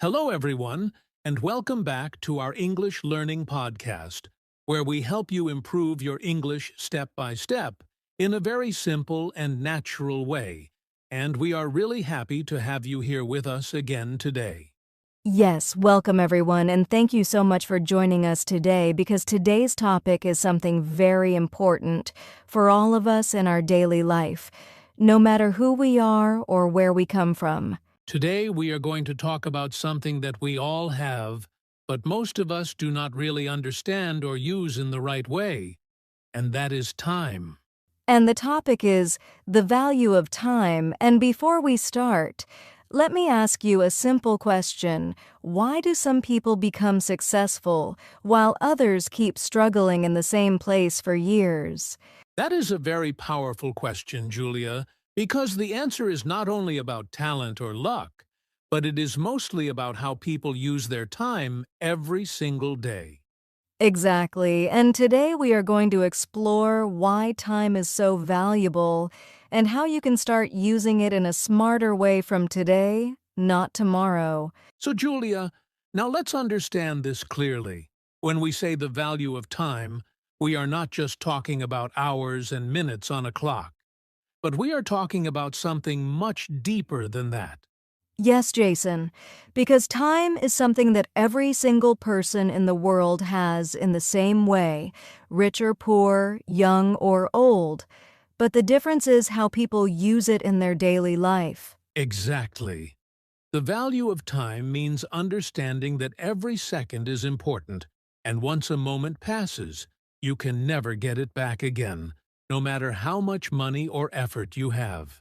Hello, everyone, and welcome back to our English Learning Podcast, where we help you improve your English step by step in a very simple and natural way. And we are really happy to have you here with us again today. Yes, welcome everyone, and thank you so much for joining us today because today's topic is something very important for all of us in our daily life, no matter who we are or where we come from. Today, we are going to talk about something that we all have, but most of us do not really understand or use in the right way, and that is time. And the topic is the value of time, and before we start, let me ask you a simple question. Why do some people become successful while others keep struggling in the same place for years? That is a very powerful question, Julia, because the answer is not only about talent or luck, but it is mostly about how people use their time every single day. Exactly, and today we are going to explore why time is so valuable and how you can start using it in a smarter way from today, not tomorrow. So, Julia, now let's understand this clearly. When we say the value of time, we are not just talking about hours and minutes on a clock, but we are talking about something much deeper than that. Yes, Jason, because time is something that every single person in the world has in the same way, rich or poor, young or old. But the difference is how people use it in their daily life. Exactly. The value of time means understanding that every second is important, and once a moment passes, you can never get it back again, no matter how much money or effort you have.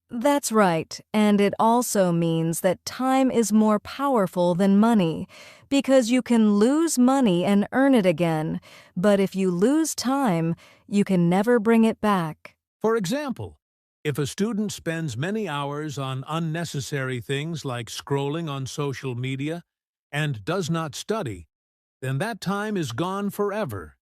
That's right, and it also means that time is more powerful than money, because you can lose money and earn it again, but if you lose time, you can never bring it back. For example, if a student spends many hours on unnecessary things like scrolling on social media and does not study, then that time is gone forever,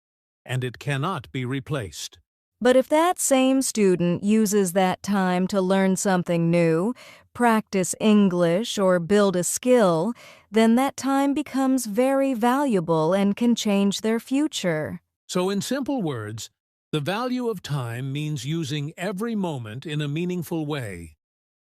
and it cannot be replaced. But if that same student uses that time to learn something new, practice English, or build a skill, then that time becomes very valuable and can change their future. So in simple words, the value of time means using every moment in a meaningful way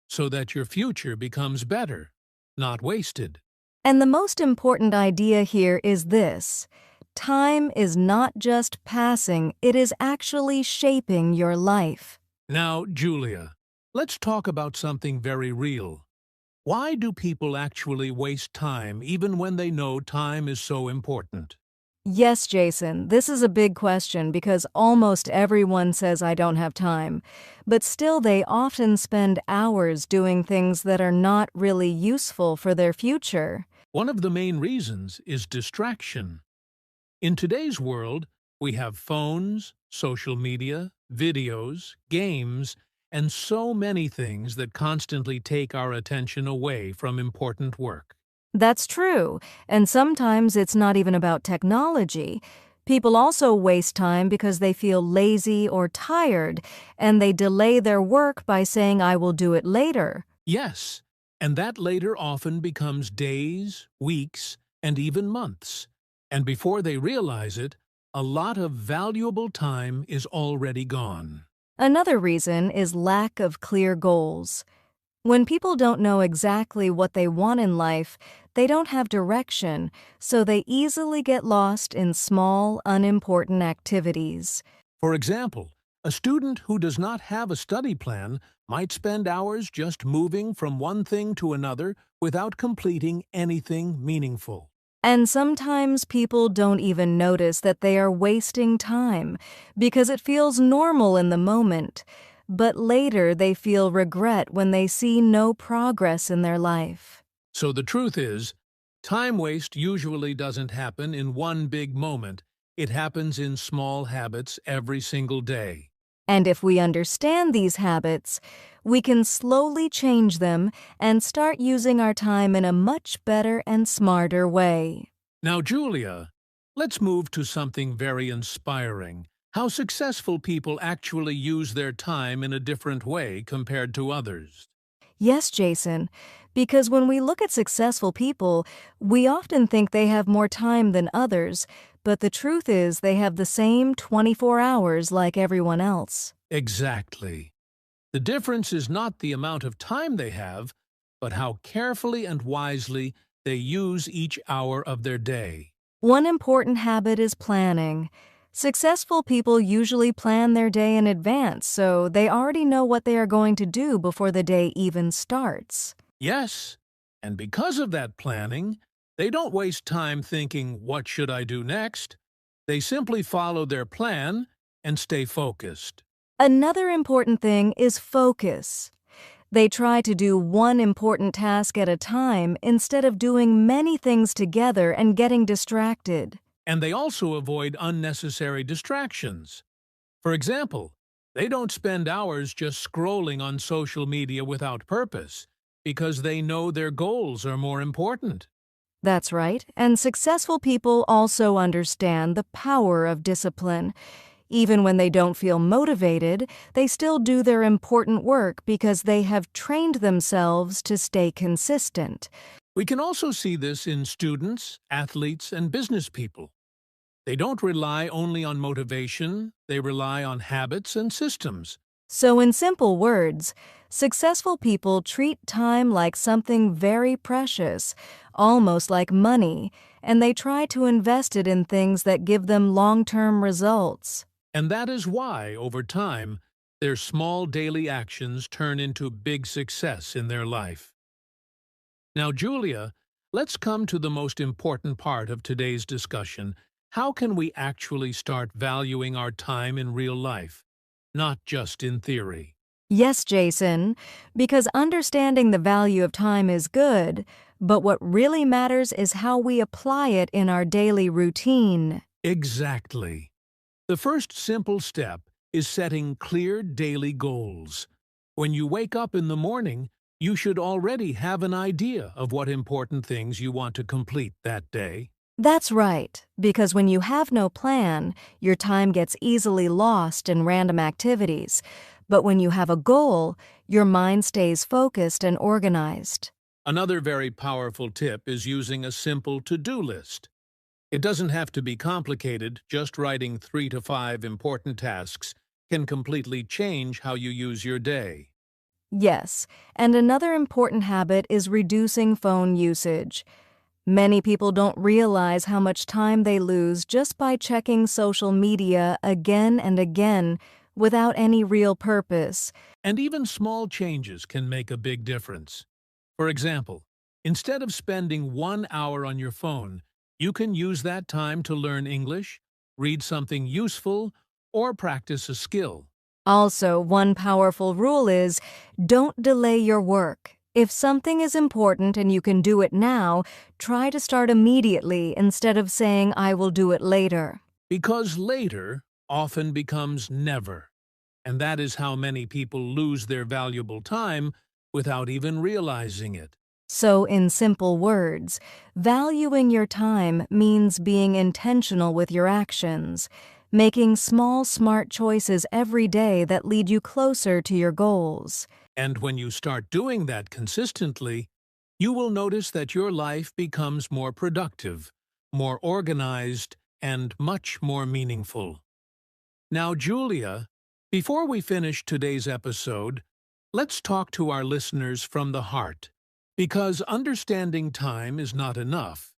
so that your future becomes better, not wasted. And the most important idea here is this: time is not just passing, it is actually shaping your life. Now, Julia, let's talk about something very real. Why do people actually waste time even when they know time is so important? Yes, Jason, this is a big question because almost everyone says I don't have time, but still they often spend hours doing things that are not really useful for their future. One of the main reasons is distraction. In today's world, we have phones, social media, videos, games, and so many things that constantly take our attention away from important work. That's true, and sometimes it's not even about technology. People also waste time because they feel lazy or tired, and they delay their work by saying, I will do it later. Yes, and that later often becomes days, weeks, and even months. And before they realize it, a lot of valuable time is already gone. Another reason is lack of clear goals. When people don't know exactly what they want in life, they don't have direction, so they easily get lost in small, unimportant activities. For example, a student who does not have a study plan might spend hours just moving from one thing to another without completing anything meaningful. And sometimes people don't even notice that they are wasting time because it feels normal in the moment, but later they feel regret when they see no progress in their life. So the truth is, time waste usually doesn't happen in one big moment. It happens in small habits every single day. And if we understand these habits, we can slowly change them and start using our time in a much better and smarter way. Now, Julia, let's move to something very inspiring. How successful people actually use their time in a different way compared to others. Yes, Jason, because when we look at successful people, we often think they have more time than others, but the truth is they have the same 24 hours like everyone else. Exactly. The difference is not the amount of time they have, but how carefully and wisely they use each hour of their day. One important habit is planning. Successful people usually plan their day in advance, so they already know what they are going to do before the day even starts. Yes, and because of that planning, they don't waste time thinking, what should I do next? They simply follow their plan and stay focused. Another important thing is focus. They try to do one important task at a time instead of doing many things together and getting distracted. And they also avoid unnecessary distractions. For example, they don't spend hours just scrolling on social media without purpose, because they know their goals are more important. That's right, and successful people also understand the power of discipline. Even when they don't feel motivated, they still do their important work because they have trained themselves to stay consistent. We can also see this in students, athletes, and business people. They don't rely only on motivation, they rely on habits and systems. So, in simple words, successful people treat time like something very precious, almost like money, and they try to invest it in things that give them long-term results. And that is why, over time, their small daily actions turn into big success in their life. Now, Julia, let's come to the most important part of today's discussion. How can we actually start valuing our time in real life, not just in theory? Yes, Jason, because understanding the value of time is good, but what really matters is how we apply it in our daily routine. Exactly. The first simple step is setting clear daily goals. When you wake up in the morning, you should already have an idea of what important things you want to complete that day. That's right, because when you have no plan, your time gets easily lost in random activities. But when you have a goal, your mind stays focused and organized. Another very powerful tip is using a simple to-do list. It doesn't have to be complicated, just writing 3 to 5 important tasks can completely change how you use your day. Yes, and another important habit is reducing phone usage. Many people don't realize how much time they lose just by checking social media again and again without any real purpose. And even small changes can make a big difference. For example, instead of spending 1 hour on your phone, you can use that time to learn English, read something useful, or practice a skill. Also, one powerful rule is don't delay your work. If something is important and you can do it now, try to start immediately instead of saying, I will do it later. Because later often becomes never. And that is how many people lose their valuable time without even realizing it. So, in simple words, valuing your time means being intentional with your actions, making small, smart choices every day that lead you closer to your goals. And when you start doing that consistently, you will notice that your life becomes more productive, more organized, and much more meaningful. Now, Julia, before we finish today's episode, let's talk to our listeners from the heart, because understanding time is not enough.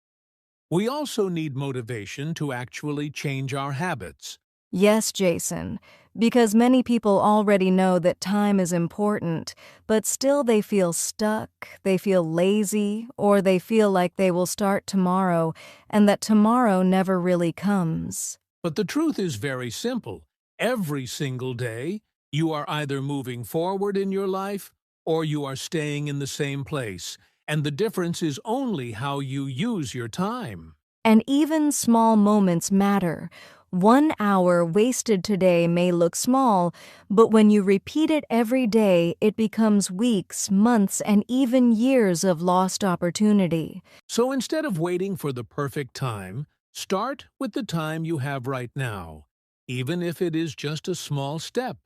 We also need motivation to actually change our habits. Yes, Jason, because many people already know that time is important, but still they feel stuck, they feel lazy, or they feel like they will start tomorrow and that tomorrow never really comes. But the truth is very simple. Every single day, you are either moving forward in your life or you are staying in the same place, and the difference is only how you use your time. And even small moments matter. 1 hour wasted today may look small, but when you repeat it every day, it becomes weeks, months, and even years of lost opportunity. So instead of waiting for the perfect time, start with the time you have right now, even if it is just a small step,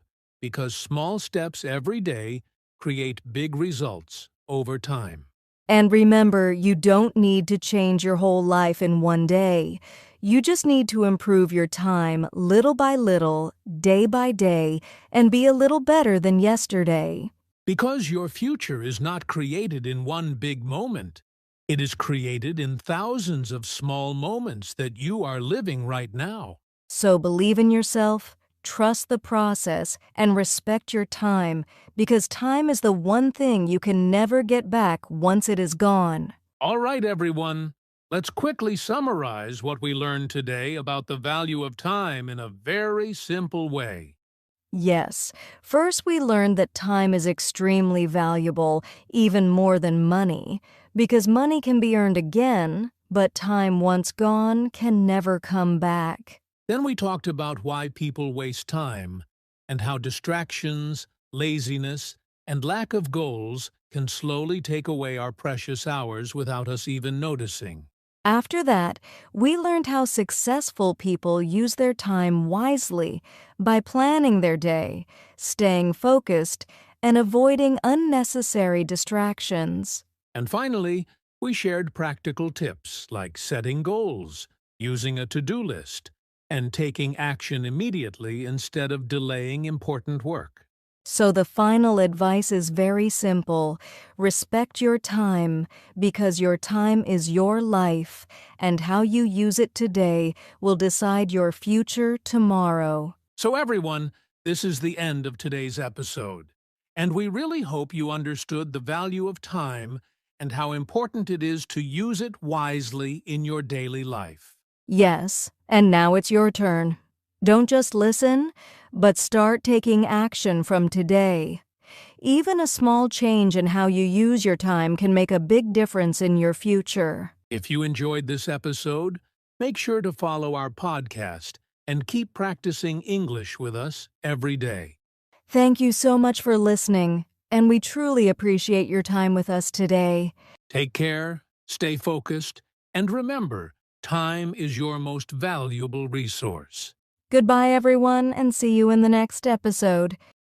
because small steps every day create big results over time. And remember, you don't need to change your whole life in one day. You just need to improve your time little by little, day by day, and be a little better than yesterday. Because your future is not created in one big moment. It is created in thousands of small moments that you are living right now. So believe in yourself, trust the process, and respect your time, because time is the one thing you can never get back once it is gone. All right, everyone. Let's quickly summarize what we learned today about the value of time in a very simple way. Yes, first we learned that time is extremely valuable, even more than money, because money can be earned again, but time once gone can never come back. Then we talked about why people waste time and how distractions, laziness, and lack of goals can slowly take away our precious hours without us even noticing. After that, we learned how successful people use their time wisely by planning their day, staying focused, and avoiding unnecessary distractions. And finally, we shared practical tips like setting goals, using a to-do list, and taking action immediately instead of delaying important work. So the final advice is very simple. Respect your time, because your time is your life, and how you use it today will decide your future tomorrow. So everyone, this is the end of today's episode. And we really hope you understood the value of time and how important it is to use it wisely in your daily life. Yes, and now it's your turn. Don't just listen, but start taking action from today. Even a small change in how you use your time can make a big difference in your future. If you enjoyed this episode, make sure to follow our podcast and keep practicing English with us every day. Thank you so much for listening, and we truly appreciate your time with us today. Take care, stay focused, and remember, time is your most valuable resource. Goodbye, everyone, and see you in the next episode.